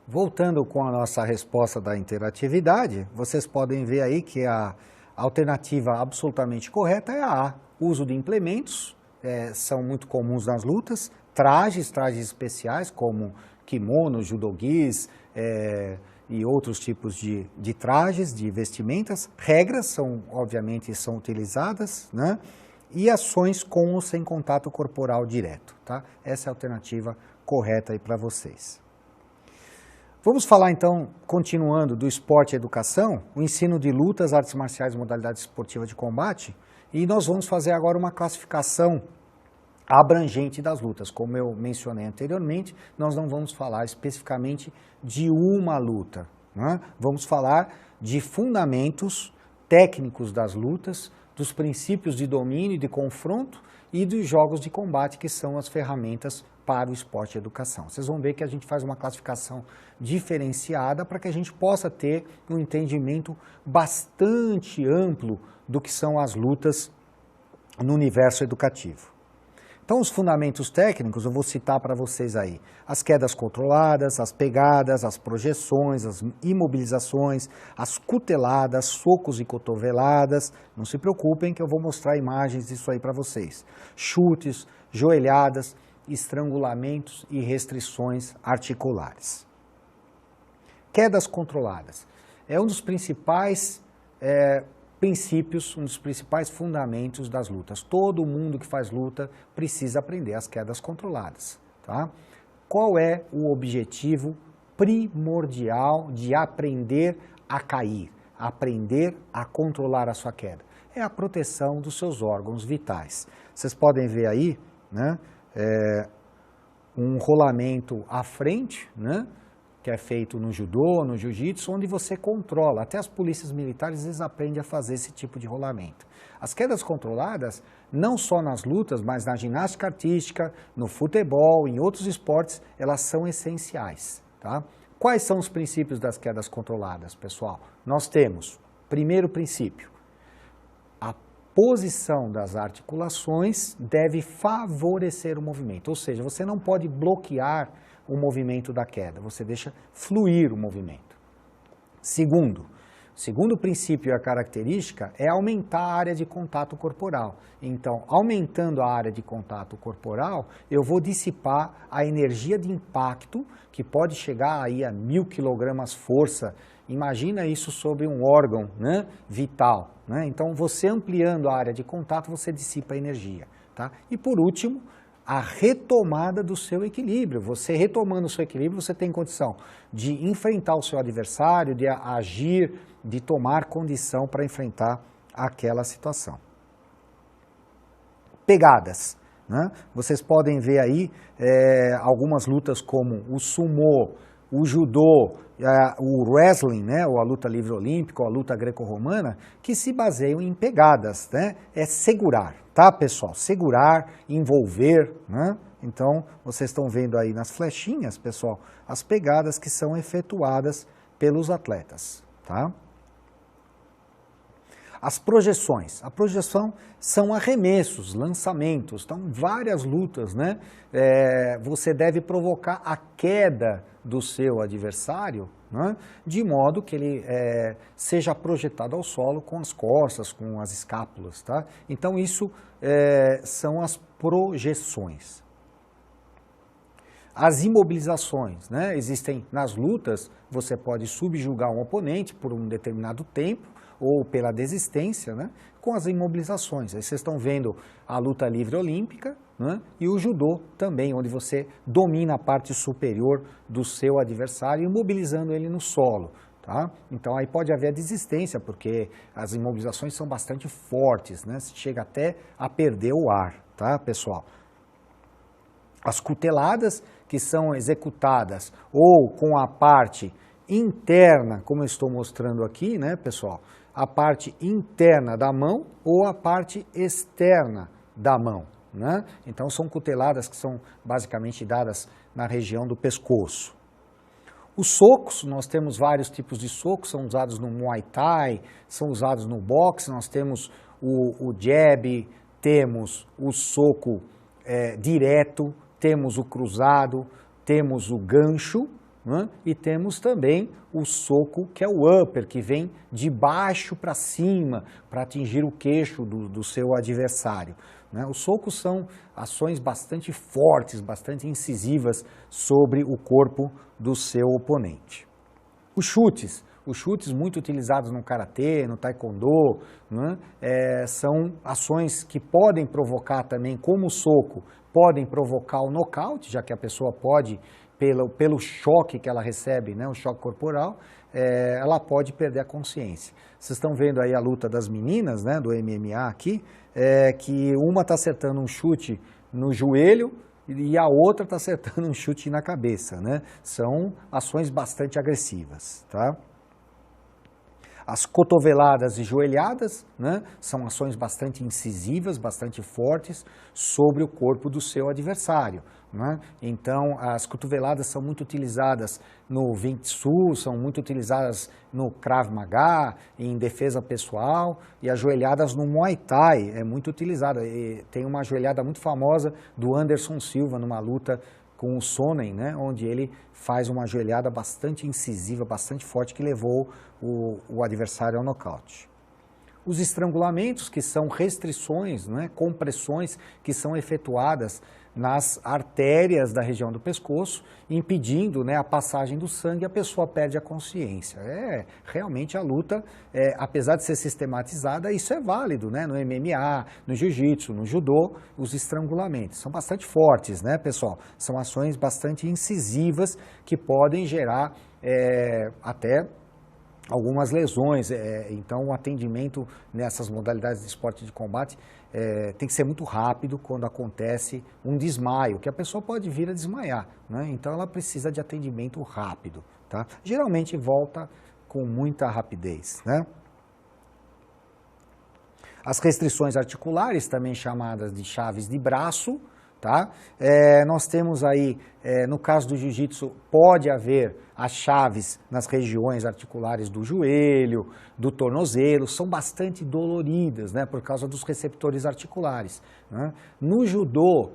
Voltando com a nossa resposta da interatividade, vocês podem ver aí que a alternativa absolutamente correta é a A. Uso de implementos, são muito comuns nas lutas, trajes especiais como kimono, judogis e outros tipos de trajes, de vestimentas. Regras obviamente são utilizadas, né? E ações com ou sem contato corporal direto, tá? Essa é a alternativa correta aí para vocês. Vamos falar então, continuando, do esporte e educação, o ensino de lutas, artes marciais e modalidades esportivas de combate, e nós vamos fazer agora uma classificação abrangente das lutas. Como eu mencionei anteriormente, nós não vamos falar especificamente de uma luta, né? Vamos falar de fundamentos técnicos das lutas, dos princípios de domínio e de confronto e dos jogos de combate, que são as ferramentas para o esporte e educação. Vocês vão ver que a gente faz uma classificação diferenciada para que a gente possa ter um entendimento bastante amplo do que são as lutas no universo educativo. Então, os fundamentos técnicos, eu vou citar para vocês aí: as quedas controladas, as pegadas, as projeções, as imobilizações, as cuteladas, socos e cotoveladas. Não se preocupem que eu vou mostrar imagens disso aí para vocês. Chutes, joelhadas, estrangulamentos e restrições articulares. Quedas controladas. É um dos principais princípios, um dos principais fundamentos das lutas. Todo mundo que faz luta precisa aprender as quedas controladas, tá? Qual é o objetivo primordial de aprender a cair, aprender a controlar a sua queda? É a proteção dos seus órgãos vitais. Vocês podem ver aí, né, um rolamento à frente, né, que é feito no judô, no jiu-jitsu, onde você controla. Até as polícias militares, eles aprendem a fazer esse tipo de rolamento. As quedas controladas, não só nas lutas, mas na ginástica artística, no futebol, em outros esportes, elas são essenciais, tá? Quais são os princípios das quedas controladas, pessoal? Nós temos, primeiro princípio, a posição das articulações deve favorecer o movimento, ou seja, você não pode bloquear o movimento da queda, você deixa fluir o movimento. Segundo princípio e a característica é aumentar a área de contato corporal. Então, aumentando a área de contato corporal, eu vou dissipar a energia de impacto, que pode chegar aí a 1000 kg força. Imagina isso sobre um órgão, né, vital, né? Então, você ampliando a área de contato, você dissipa a energia, tá? E por último, a retomada do seu equilíbrio. Você retomando o seu equilíbrio, você tem condição de enfrentar o seu adversário, de agir, de tomar condição para enfrentar aquela situação. Pegadas, né? Vocês podem ver aí algumas lutas como o sumô, o judô, o wrestling, né, ou a luta livre olímpica, ou a luta greco-romana, que se baseiam em pegadas, né? É segurar, tá, pessoal? Segurar, envolver, né? Então, vocês estão vendo aí nas flechinhas, pessoal, as pegadas que são efetuadas pelos atletas, tá? As projeções. A projeção são arremessos, lançamentos. Então, várias lutas, né? Você deve provocar a queda do seu adversário, né? De modo que ele seja projetado ao solo com as costas, com as escápulas, tá? Então, isso são as projeções. As imobilizações, né? Existem nas lutas, você pode subjugar um oponente por um determinado tempo, ou pela desistência, né, com as imobilizações. Aí vocês estão vendo a luta livre olímpica, né, e o judô também, onde você domina a parte superior do seu adversário, imobilizando ele no solo, tá? Então aí pode haver a desistência, porque as imobilizações são bastante fortes, né, chega até a perder o ar, tá, pessoal? As cuteladas, que são executadas ou com a parte interna, como eu estou mostrando aqui, né, pessoal? A parte interna da mão ou a parte externa da mão, né? Então, são cuteladas que são basicamente dadas na região do pescoço. Os socos, nós temos vários tipos de socos, são usados no Muay Thai, são usados no boxe, nós temos o jab, temos o soco direto, temos o cruzado, temos o gancho, né? E temos também o soco, que é o upper, que vem de baixo para cima, para atingir o queixo do seu adversário, né? Os socos são ações bastante fortes, bastante incisivas sobre o corpo do seu oponente. Os chutes muito utilizados no karatê, no taekwondo, né? São ações que podem provocar também, como o soco, podem provocar o nocaute, já que a pessoa pode, pelo choque que ela recebe, né, o choque corporal, ela pode perder a consciência. Vocês estão vendo aí a luta das meninas, né, do MMA aqui, que uma está acertando um chute no joelho e a outra está acertando um chute na cabeça, né? São ações bastante agressivas, tá? As cotoveladas e joelhadas, né, são ações bastante incisivas, bastante fortes sobre o corpo do seu adversário, né? Então, as cotoveladas são muito utilizadas no Wing Tsun, são muito utilizadas no Krav Maga, em defesa pessoal, e as joelhadas no Muay Thai é muito utilizada. E tem uma joelhada muito famosa do Anderson Silva numa luta com o Sonnen, né, onde ele faz uma joelhada bastante incisiva, bastante forte, que levou o adversário ao nocaute. Os estrangulamentos, que são restrições, né, compressões que são efetuadas nas artérias da região do pescoço, impedindo, né, a passagem do sangue, e a pessoa perde a consciência. Realmente a luta, apesar de ser sistematizada, isso é válido, né, no MMA, no jiu-jitsu, no judô, os estrangulamentos. São bastante fortes, né, pessoal? São ações bastante incisivas que podem gerar até algumas lesões, então o atendimento nessas modalidades de esporte de combate tem que ser muito rápido quando acontece um desmaio, que a pessoa pode vir a desmaiar, né? Então ela precisa de atendimento rápido, tá? Geralmente volta com muita rapidez, né? As restrições articulares, também chamadas de chaves de braço, tá? Nós temos aí, no caso do jiu-jitsu, pode haver as chaves nas regiões articulares do joelho, do tornozelo, são bastante doloridas, né, por causa dos receptores articulares, né? No judô,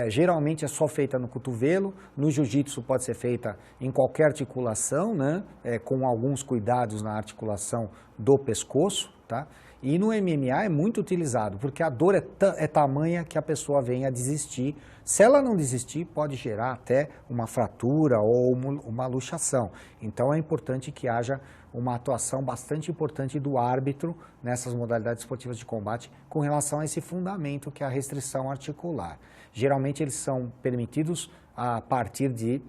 geralmente é só feita no cotovelo, no jiu-jitsu pode ser feita em qualquer articulação, né, com alguns cuidados na articulação do pescoço, tá? E no MMA é muito utilizado, porque a dor é tamanha que a pessoa venha a desistir. Se ela não desistir, pode gerar até uma fratura ou uma luxação. Então é importante que haja uma atuação bastante importante do árbitro nessas modalidades esportivas de combate com relação a esse fundamento que é a restrição articular. Geralmente eles são permitidos a partir de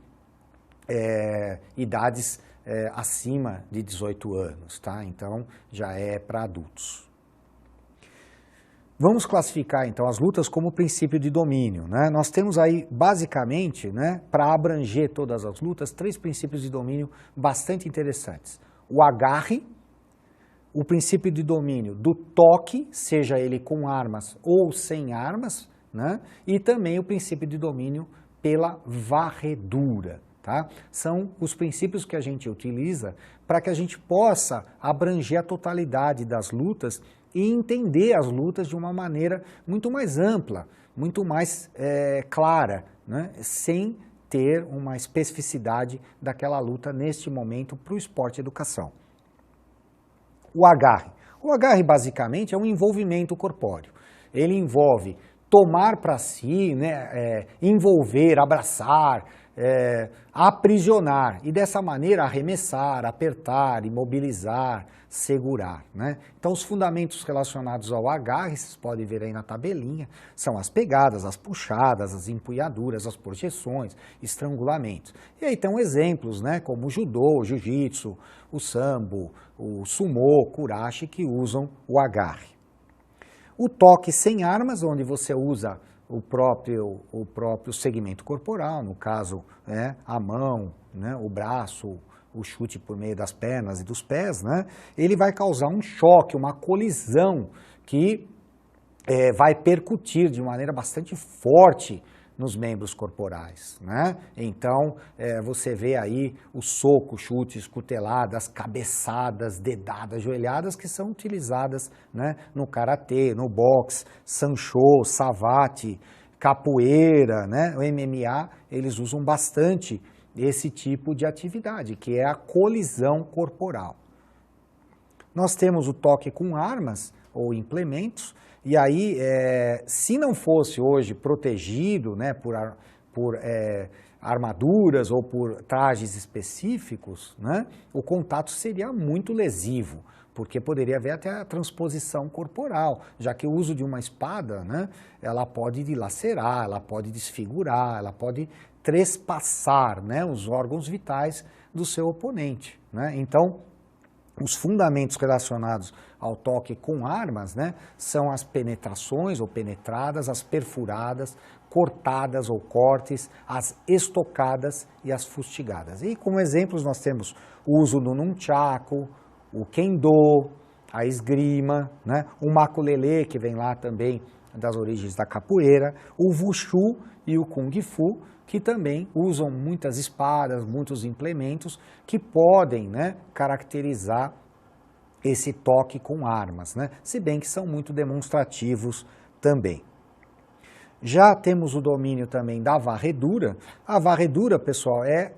idades acima de 18 anos, tá? Então já é para adultos. Vamos classificar então as lutas como princípio de domínio, né? Nós temos aí basicamente, né, para abranger todas as lutas, 3 princípios de domínio bastante interessantes. O agarre, o princípio de domínio do toque, seja ele com armas ou sem armas, né? E também o princípio de domínio pela varredura. Tá? São os princípios que a gente utiliza para que a gente possa abranger a totalidade das lutas e entender as lutas de uma maneira muito mais ampla, muito mais clara, né? Sem ter uma especificidade daquela luta neste momento para o esporte e educação. O agarre. O agarre basicamente é um envolvimento corpóreo. Ele envolve tomar para si, né, envolver, abraçar, aprisionar e dessa maneira arremessar, apertar, imobilizar, segurar, né? Então os fundamentos relacionados ao agarre, vocês podem ver aí na tabelinha, são as pegadas, as puxadas, as empunhaduras, as projeções, estrangulamentos. E aí tem exemplos, né, como o judô, o jiu-jitsu, o sambo, o sumô, o kurashi, que usam o agarre. O toque sem armas, onde você usa o próprio segmento corporal, no caso, né, a mão, né, o braço, o chute por meio das pernas e dos pés, né, ele vai causar um choque, uma colisão que vai percutir de maneira bastante forte nos membros corporais, né? Então, você vê aí o soco, chutes, cuteladas, cabeçadas, dedadas, joelhadas que são utilizadas, né, no karatê, no boxe, sanshou, savate, capoeira, né? O MMA, eles usam bastante esse tipo de atividade, que é a colisão corporal. Nós temos o toque com armas ou implementos, e aí, se não fosse hoje protegido, né, por armaduras ou por trajes específicos, né, o contato seria muito lesivo, porque poderia haver até a transposição corporal, já que o uso de uma espada, né, ela pode dilacerar, ela pode desfigurar, ela pode trespassar, né, os órgãos vitais do seu oponente, né? Então, os fundamentos relacionados ao toque com armas, né, são as penetrações ou penetradas, as perfuradas, cortadas ou cortes, as estocadas e as fustigadas. E como exemplos nós temos o uso do nunchaku, o kendo, a esgrima, né, o makulele, que vem lá também das origens da capoeira, o wushu e o kung fu, que também usam muitas espadas, muitos implementos que podem, né, caracterizar esse toque com armas, né, se bem que são muito demonstrativos também. Já temos o domínio também da varredura. A varredura, pessoal, é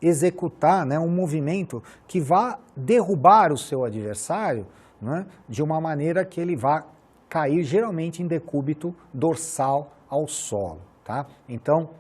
executar, né, um movimento que vá derrubar o seu adversário, né, de uma maneira que ele vá cair geralmente em decúbito dorsal ao solo, tá? Então,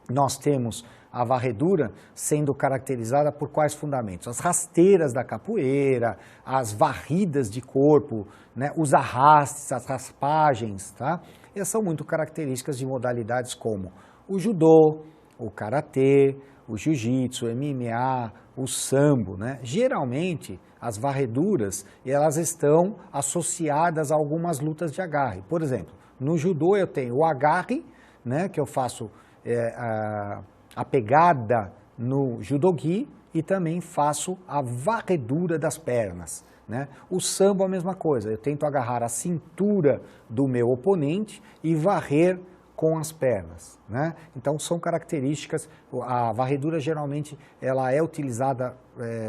nós temos a varredura sendo caracterizada por quais fundamentos? As rasteiras da capoeira, as varridas de corpo, né, os arrastes, as raspagens, tá? Essas são muito características de modalidades como o judô, o karatê, o jiu-jitsu, o MMA, o sambo, né? Geralmente, as varreduras, elas estão associadas a algumas lutas de agarre. Por exemplo, no judô eu tenho o agarre, né, que eu faço a pegada no judogi e também faço a varredura das pernas, né? O sambo a mesma coisa, eu tento agarrar a cintura do meu oponente e varrer com as pernas, né? Então são características, a varredura geralmente ela é utilizada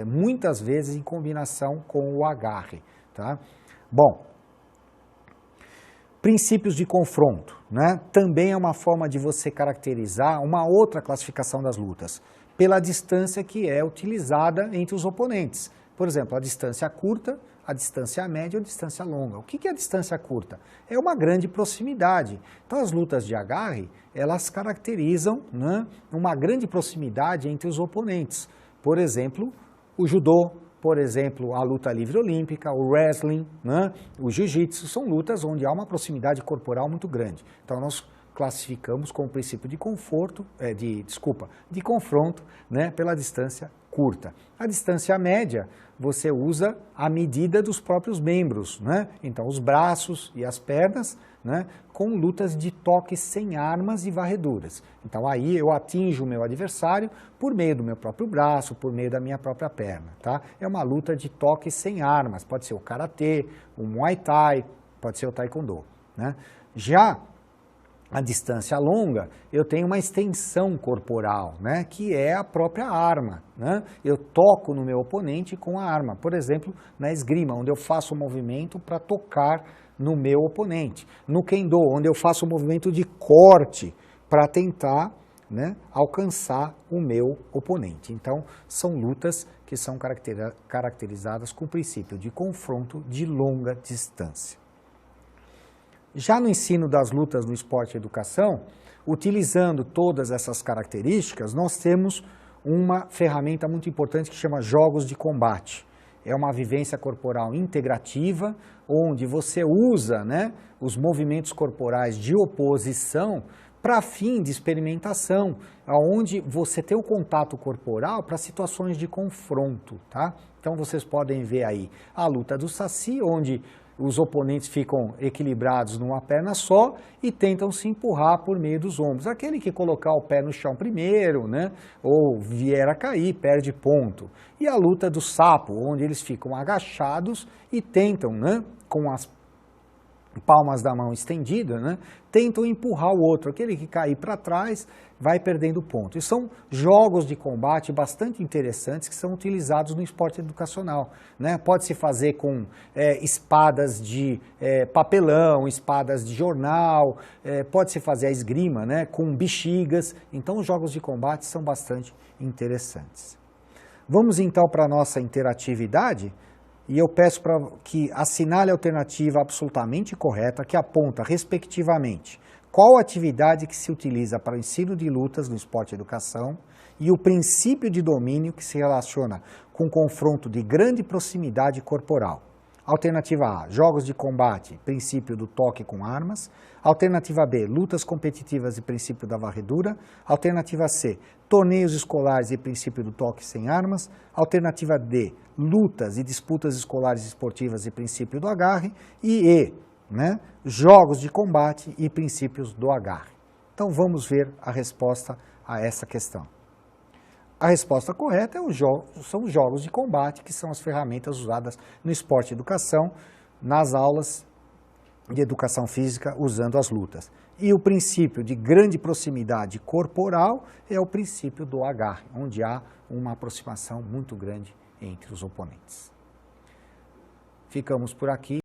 muitas vezes em combinação com o agarre, tá? Bom, princípios de confronto, né? Também é uma forma de você caracterizar uma outra classificação das lutas, pela distância que é utilizada entre os oponentes. Por exemplo, a distância curta, a distância média ou a distância longa. O que é a distância curta? É uma grande proximidade. Então as lutas de agarre, elas caracterizam, né, uma grande proximidade entre os oponentes. Por exemplo, o judô, por exemplo, a luta livre olímpica, o wrestling, né, o jiu-jitsu, são lutas onde há uma proximidade corporal muito grande. Então nós classificamos como princípio de de confronto, né, pela distância curta. A distância média, você usa a medida dos próprios membros, né? Então os braços e as pernas, né, com lutas de toque sem armas e varreduras. Então aí eu atinjo o meu adversário por meio do meu próprio braço, por meio da minha própria perna, tá? É uma luta de toque sem armas, pode ser o karatê, o muay thai, pode ser o taekwondo, né? Já a distância longa, eu tenho uma extensão corporal, né, que é a própria arma, né? Eu toco no meu oponente com a arma, por exemplo, na esgrima, onde eu faço o movimento para tocar no meu oponente. No kendo, onde eu faço o movimento de corte para tentar, né, alcançar o meu oponente. Então, são lutas que são caracterizadas com o princípio de confronto de longa distância. Já no ensino das lutas no esporte e educação, utilizando todas essas características, nós temos uma ferramenta muito importante que chama jogos de combate. É uma vivência corporal integrativa, onde você usa, né, os movimentos corporais de oposição para fim de experimentação, onde você tem o contato corporal para situações de confronto, tá? Então vocês podem ver aí a luta do saci, onde os oponentes ficam equilibrados numa perna só e tentam se empurrar por meio dos ombros. Aquele que colocar o pé no chão primeiro, né, ou vier a cair, perde ponto. E a luta do sapo, onde eles ficam agachados e tentam, né, com as palmas da mão estendidas, né, tentam empurrar o outro. Aquele que cair para trás vai perdendo ponto. E são jogos de combate bastante interessantes que são utilizados no esporte educacional, né? Pode-se fazer com espadas de papelão, espadas de jornal, pode-se fazer a esgrima, né, com bexigas. Então os jogos de combate são bastante interessantes. Vamos então para a nossa interatividade. E eu peço para que assinale a alternativa absolutamente correta, que aponta, respectivamente, qual atividade que se utiliza para o ensino de lutas no esporte e educação e o princípio de domínio que se relaciona com confronto de grande proximidade corporal. Alternativa A, jogos de combate, princípio do toque com armas. Alternativa B, lutas competitivas e princípio da varredura. Alternativa C, torneios escolares e princípio do toque sem armas. Alternativa D, lutas e disputas escolares e esportivas e princípio do agarre. E E, né, jogos de combate e princípios do agarre. Então vamos ver a resposta a essa questão. A resposta correta são os jogos de combate, que são as ferramentas usadas no esporte e educação, nas aulas de educação física, usando as lutas. E o princípio de grande proximidade corporal é o princípio do agarre, onde há uma aproximação muito grande entre os oponentes. Ficamos por aqui.